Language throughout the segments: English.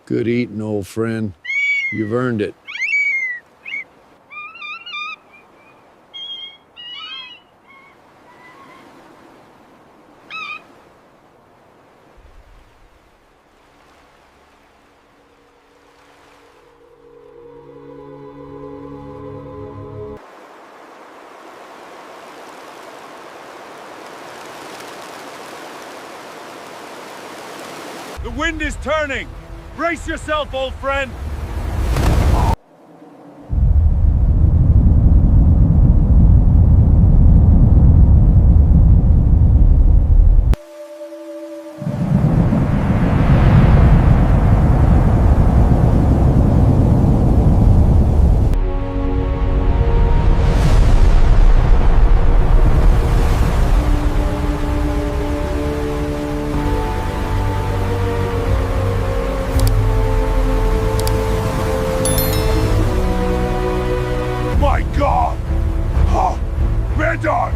Good eating, old friend. You've earned it. The wind is turning! Brace yourself, old friend! My God! Oh, red dog!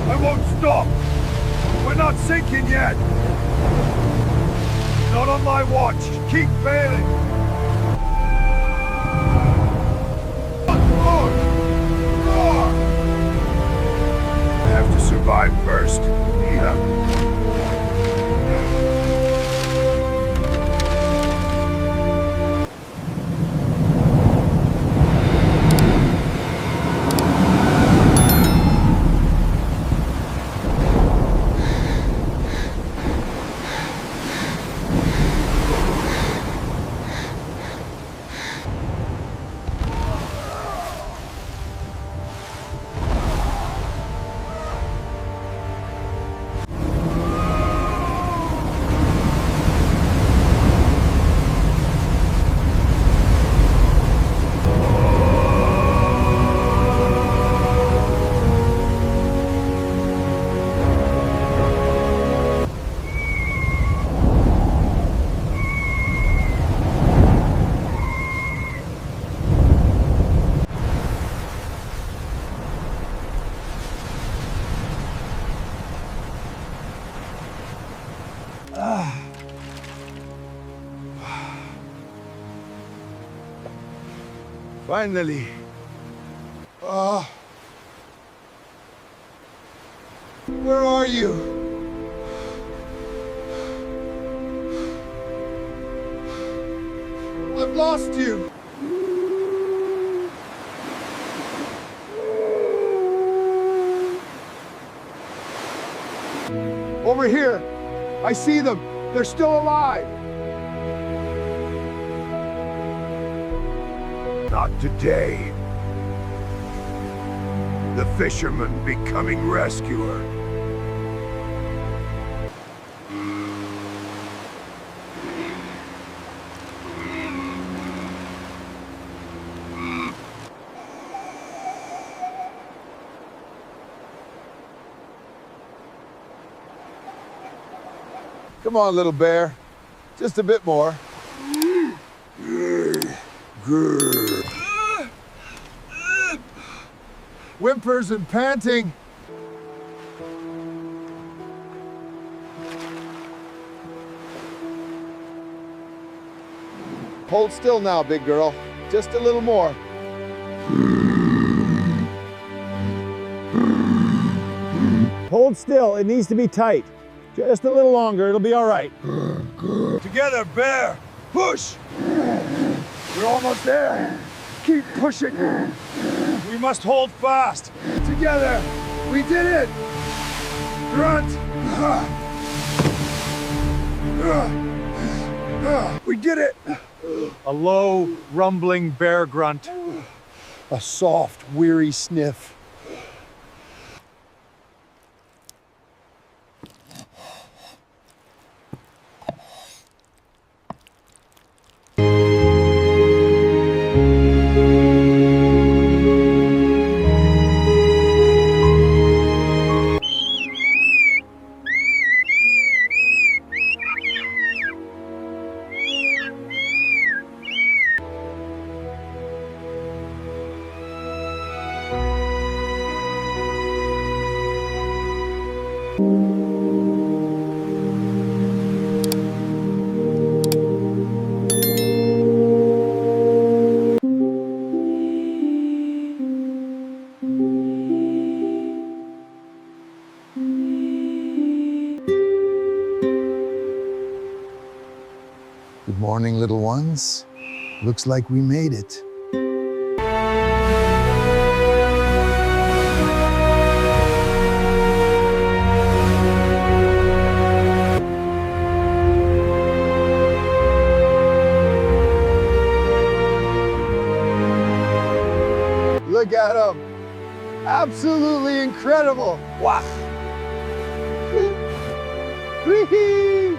I won't stop! We're not sinking yet! Not on my watch! Keep bailing! I have to survive first. Finally. Where are you? I've lost you. Over here. I see them. They're still alive. Not today. The fisherman becoming rescuer. Come on, little bear. Just a bit more. Whimpers and panting. Hold still now, big girl. Just a little more. Hold still, it needs to be tight. Just a little longer, it'll be all right. Together, bear! Push! We're almost there. Keep pushing. We We must hold fast. Together, we did it! Grunt! We did it! A low, rumbling bear grunt. A soft, weary sniff. Good morning, little ones. Looks like we made it. Look at them. Absolutely incredible. Wow. Whee!